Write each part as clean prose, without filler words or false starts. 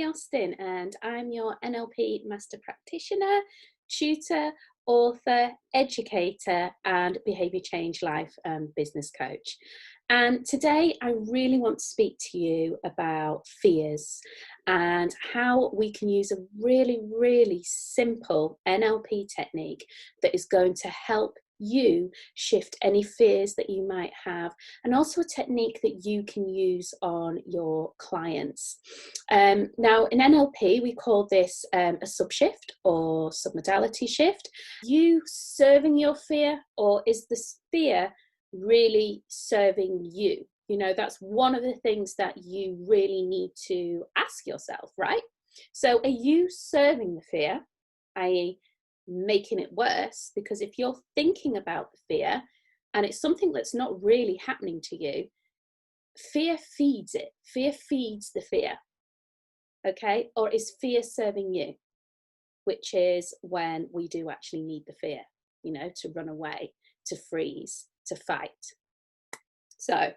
Austin, and I'm your NLP Master Practitioner, tutor, author, educator, and behaviour change life and business coach. And today I really want to speak to you about fears and how we can use a really simple NLP technique that is going to help you shift any fears that you might have, and also a technique that you can use on your clients. Now in NLP we call this a subshift or submodality shift. You serving your fear, or is the fear really serving you? You know, that's one of the things that you really need to ask yourself, right? So are you serving the fear, i.e. making it worse? Because if you're thinking about the fear and it's something that's not really happening to you, fear feeds it. Fear feeds the fear. Okay? Or is fear serving you? Which is when we do actually need the fear, you know, to run away, to freeze, to fight. So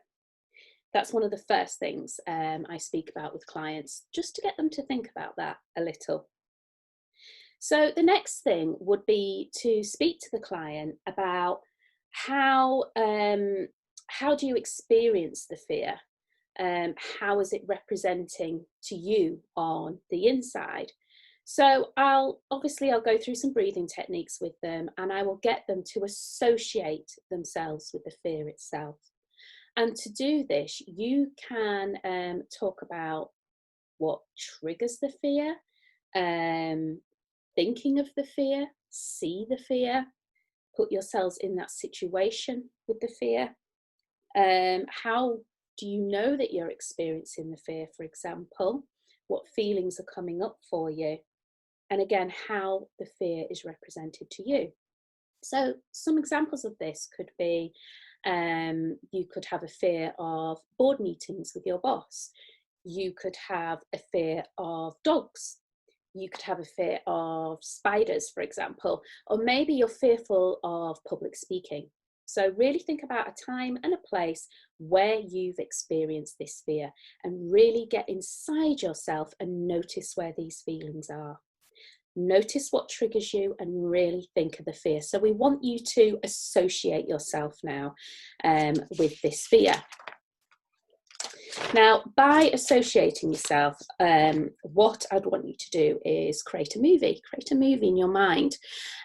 that's one of the first things I speak about with clients, just to get them to think about that a little. So the next thing would be to speak to the client about how do you experience the fear? How is it representing to you on the inside? So I'll go through some breathing techniques with them, and I will get them to associate themselves with the fear itself. And to do this, you can talk about what triggers the fear, thinking of the fear, see the fear, put yourselves in that situation with the fear. How do you know that you're experiencing the fear, for example? What feelings are coming up for you? And again, how the fear is represented to you. So some examples of this could be, you could have a fear of board meetings with your boss. You could have a fear of dogs. You could have a fear of spiders, for example, or maybe you're fearful of public speaking. So really think about a time and a place where you've experienced this fear, and really get inside yourself and notice where these feelings are. Notice what triggers you and really think of the fear. So we want you to associate yourself now with this fear. Now, by associating yourself, what I'd want you to do is create a movie in your mind,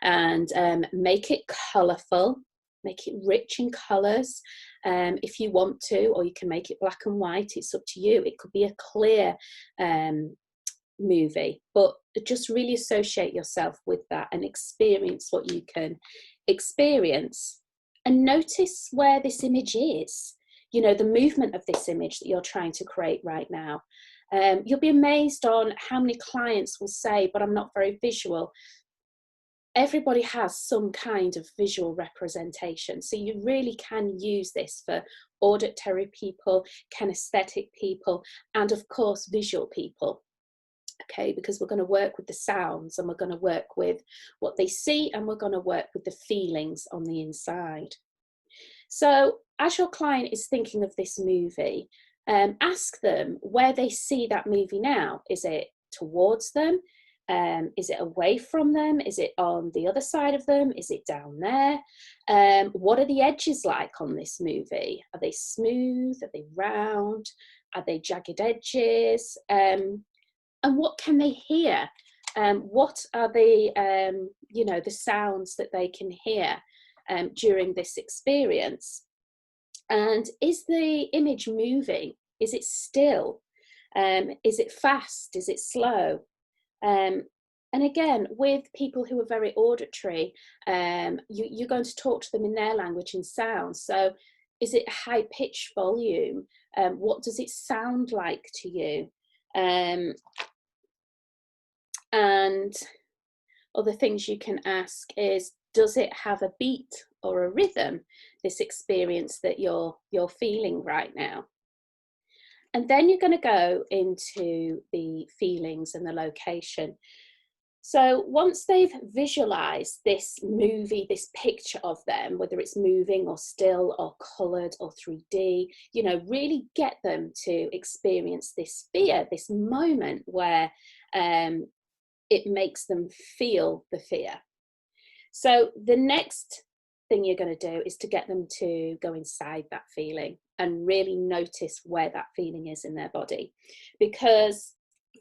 and make it colourful, make it rich in colours if you want to, or you can make it black and white, it's up to you. It could be a clear movie, but just really associate yourself with that and experience what you can experience, and notice where this image is. You know, the movement of this image that you're trying to create right now. You'll be amazed on how many clients will say, but I'm not very visual. Everybody has some kind of visual representation. So you really can use this for auditory people, kinesthetic people, and of course, visual people. Okay, because we're going to work with the sounds, and we're going to work with what they see, and we're going to work with the feelings on the inside. So as your client is thinking of this movie, ask them where they see that movie now. Is it towards them? Is it away from them? Is it on the other side of them? Is it down there? What are the edges like on this movie? Are they smooth? Are they round? Are they jagged edges? And what can they hear? What are the the sounds that they can hear during this experience? And is the image moving? Is it still? Is it fast? Is it slow? And again, with people who are very auditory, you're going to talk to them in their language and sound. So is it high-pitched volume? What does it sound like to you? And other things you can ask is, does it have a beat or a rhythm, this experience that you're feeling right now? And then you're going to go into the feelings and the location. So once they've visualized this movie, this picture of them, whether it's moving or still or colored or 3D, you know, really get them to experience this fear, this moment where it makes them feel the fear. So the next thing you're going to do is to get them to go inside that feeling and really notice where that feeling is in their body. Because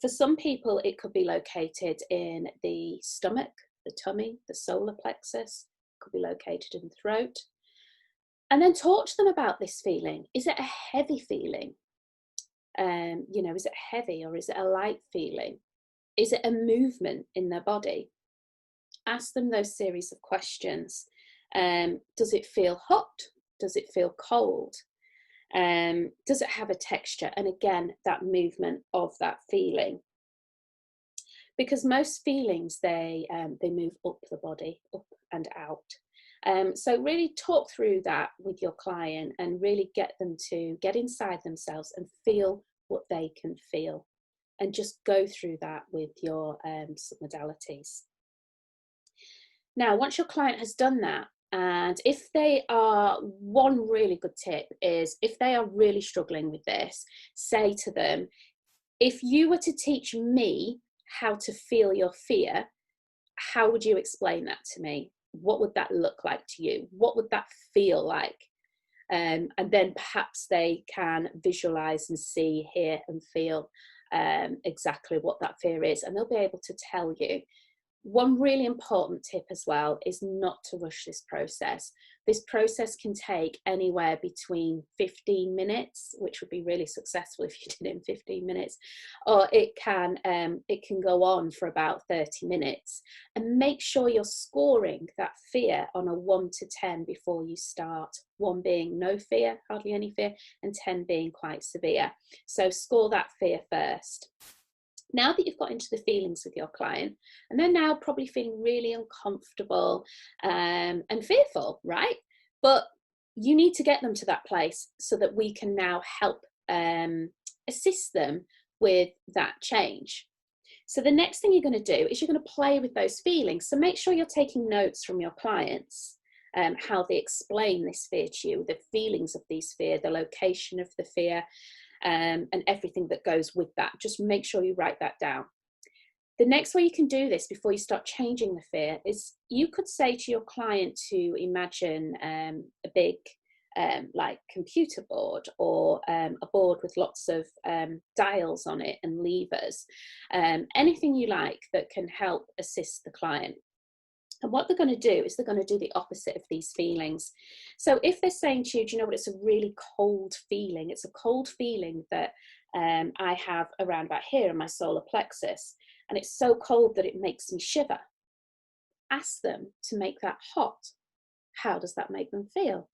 for some people, it could be located in the stomach, the tummy, the solar plexus, it could be located in the throat. And then talk to them about this feeling. Is it a heavy feeling? You know, is it heavy or is it a light feeling? Is it a movement in their body? Ask them those series of questions. Does it feel hot? Does it feel cold? Does it have a texture? And again, that movement of that feeling. Because most feelings, they move up the body, up and out. So really talk through that with your client and really get them to get inside themselves and feel what they can feel. And just go through that with your submodalities. Now, once your client has done that, and if they are, one really good tip is if they are really struggling with this, say to them, if you were to teach me how to feel your fear, how would you explain that to me? What would that look like to you? What would that feel like? And then perhaps they can visualize and see, hear and feel exactly what that fear is, and they'll be able to tell you. One really important tip as well is not to rush this process. This process can take anywhere between 15 minutes, which would be really successful if you did it in 15 minutes, or it can go on for about 30 minutes. And make sure you're scoring that fear on a 1 to 10 before you start. 1 being no fear, hardly any fear, and 10 being quite severe. So score that fear first. Now that you've got into the feelings with your client, and they're now probably feeling really uncomfortable and fearful, right? But you need to get them to that place so that we can now help assist them with that change. So the next thing you're going to do is you're going to play with those feelings. So make sure you're taking notes from your clients, how they explain this fear to you, the feelings of these fear, the location of the fear, and everything that goes with that. Just make sure you write that down. The next way you can do this before you start changing the fear is you could say to your client to imagine a big like computer board or a board with lots of dials on it and levers, anything you like that can help assist the client. And what they're going to do is they're going to do the opposite of these feelings. So if they're saying to you, do you know what, it's a really cold feeling. It's a cold feeling that I have around about here in my solar plexus. And it's so cold that it makes me shiver. Ask them to make that hot. How does that make them feel?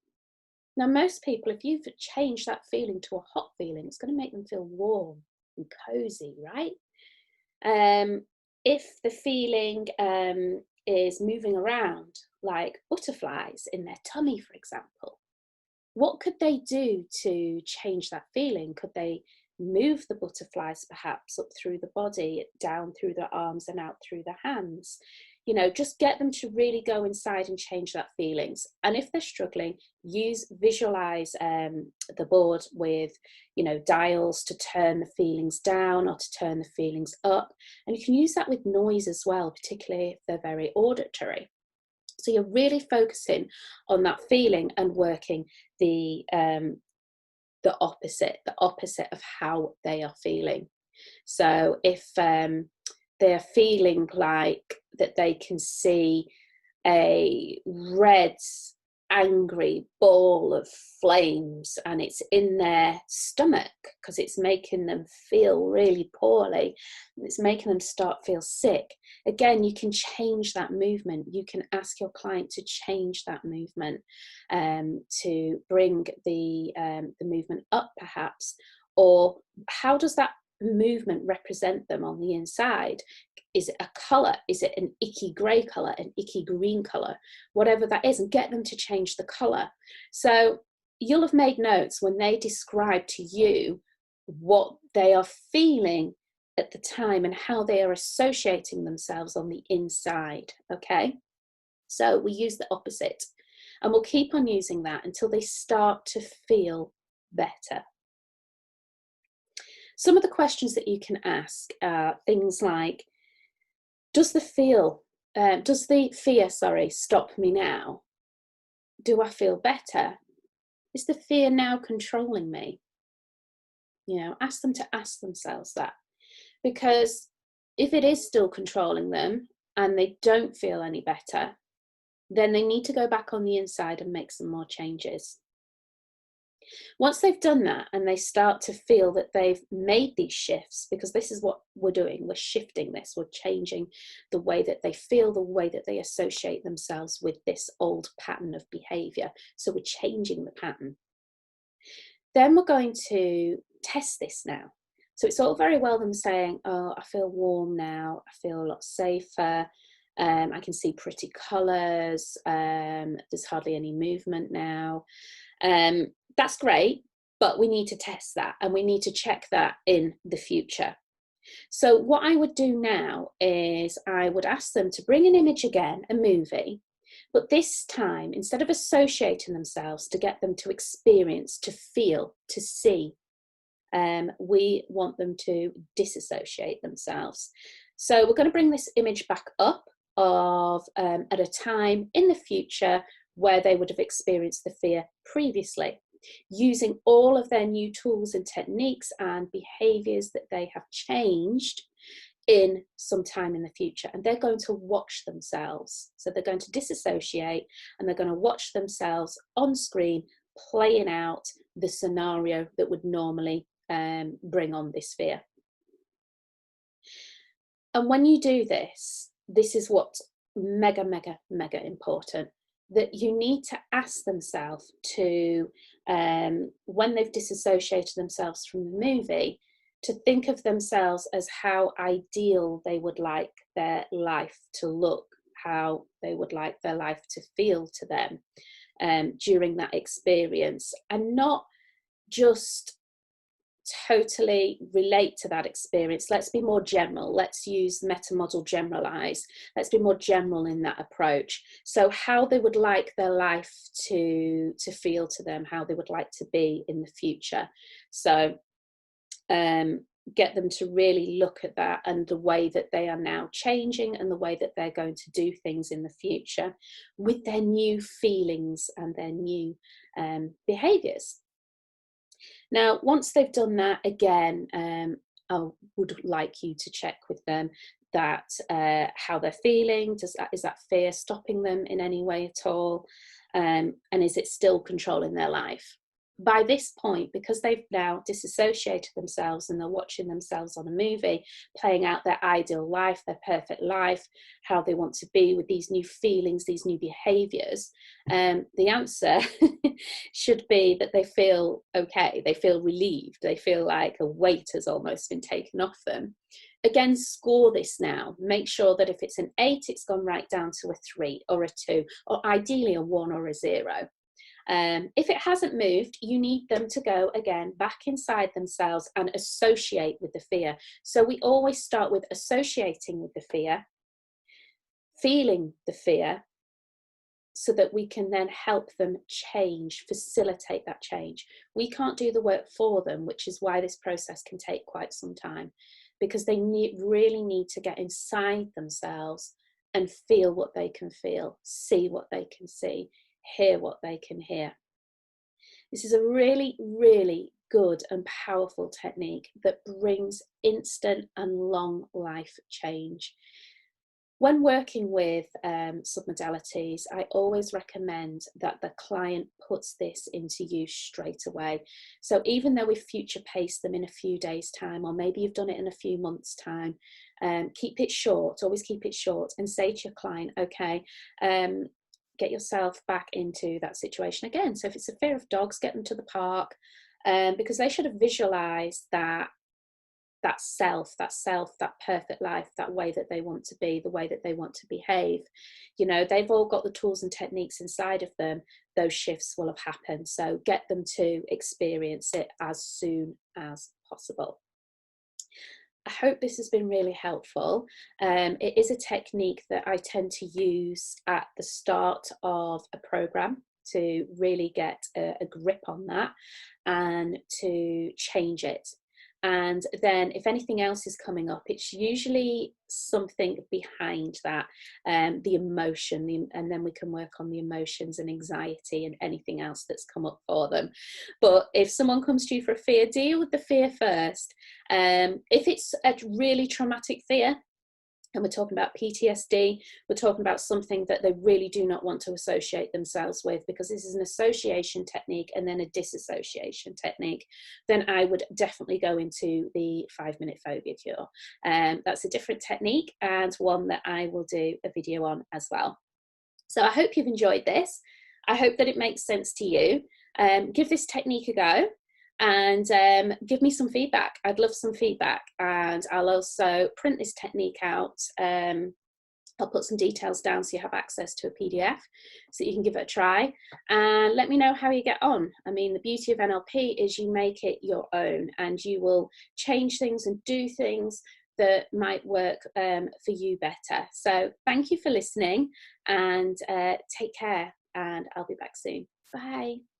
Now, most people, if you've changed that feeling to a hot feeling, it's going to make them feel warm and cozy, right? If the feeling is moving around like butterflies in their tummy, for example, what could they do to change that feeling? Could they move the butterflies perhaps up through the body, down through their arms and out through their hands? You know, just get them to really go inside and change that feelings. And if they're struggling, use Visualise the board with, you know, dials to turn the feelings down or to turn the feelings up. And you can use that with noise as well, particularly if they're very auditory. So you're really focusing on that feeling and working the opposite of how they are feeling. So if they're feeling like that they can see a red, angry ball of flames and it's in their stomach because it's making them feel really poorly, it's making them feel sick. Again, you can change that movement. You can ask your client to change that movement, to bring the movement up perhaps, or how does that movement represent them on the inside? Is it a colour? Is it an icky grey colour, an icky green colour? Whatever that is, and get them to change the colour. So you'll have made notes when they describe to you what they are feeling at the time and how they are associating themselves on the inside, okay? So we use the opposite, and we'll keep on using that until they start to feel better. Some of the questions that you can ask are things like, does the fear, stop me now? Do I feel better? Is the fear now controlling me? You know, ask them to ask themselves that, because if it is still controlling them and they don't feel any better, then they need to go back on the inside and make some more changes. Once they've done that and they start to feel that they've made these shifts, because this is what we're doing, we're shifting this, we're changing the way that they feel, the way that they associate themselves with this old pattern of behavior. So we're changing the pattern. Then we're going to test this now. So it's all very well them saying, oh, I feel warm now, I feel a lot safer, I can see pretty colours, there's hardly any movement now. That's great, but we need to test that and we need to check that in the future. So what I would do now is I would ask them to bring an image again, a movie, but this time, instead of associating themselves, to get them to experience, to feel, to see, we want them to disassociate themselves. So we're going to bring this image back up of at a time in the future where they would have experienced the fear previously, using all of their new tools and techniques and behaviours that they have changed in some time in the future. And they're going to watch themselves. So they're going to disassociate and they're going to watch themselves on screen playing out the scenario that would normally bring on this fear. And when you do this, this is what's mega, mega, mega important, that you need to ask themselves to, when they've disassociated themselves from the movie, to think of themselves as how ideal they would like their life to look, how they would like their life to feel to them during that experience, and not just totally relate to that experience. Let's be more general. Let's use meta model generalize. Let's be more general in that approach. So how they would like their life to feel to them, how they would like to be in the future. So get them to really look at that and the way that they are now changing and the way that they're going to do things in the future with their new feelings and their new behaviors. Now, once they've done that, again, I would like you to check with them that how they're feeling. Is that fear stopping them in any way at all? And is it still controlling their life? By this point, because they've now disassociated themselves and they're watching themselves on a movie, playing out their ideal life, their perfect life, how they want to be with these new feelings, these new behaviors, the answer should be that they feel okay, they feel relieved, they feel like a weight has almost been taken off them. Again, score this now. Make sure that if it's an 8, it's gone right down to a 3 or a 2, or ideally a 1 or a 0. If it hasn't moved, you need them to go again back inside themselves and associate with the fear. So we always start with associating with the fear, feeling the fear, so that we can then help them change, facilitate that change. We can't do the work for them, which is why this process can take quite some time, because they really need to get inside themselves and feel what they can feel, see what they can see, hear what they can hear. This is a really, really good and powerful technique that brings instant and long life change. When working with submodalities, I always recommend that the client puts this into use straight away. So even though we've future paced them in a few days' time, or maybe you've done it in a few months' time, keep it short, always keep it short, and say to your client, okay, get yourself back into that situation again. So if it's a fear of dogs, get them to the park, because they should have visualized that self, that perfect life, that way that they want to be, the way that they want to behave. You know, they've all got the tools and techniques inside of them. Those shifts will have happened. So get them to experience it as soon as possible. I hope this has been really helpful. It is a technique that I tend to use at the start of a program to really get a grip on that and to change it. And then if anything else is coming up, it's usually something behind that, the emotion, and then we can work on the emotions and anxiety and anything else that's come up for them. But if someone comes to you for a fear, deal with the fear first. If it's a really traumatic fear, and we're talking about PTSD, we're talking about something that they really do not want to associate themselves with, because this is an association technique and then a disassociation technique, then I would definitely go into the 5-minute phobia cure. That's a different technique and one that I will do a video on as well. So I hope you've enjoyed this. I hope that it makes sense to you. Give this technique a go and give me some feedback. I'd love some feedback, and I'll also print this technique out. I'll put some details down so you have access to a PDF so you can give it a try, and let me know how you get on. I mean, the beauty of NLP is you make it your own, and you will change things and do things that might work for you better. So thank you for listening, and take care, and I'll be back soon. Bye.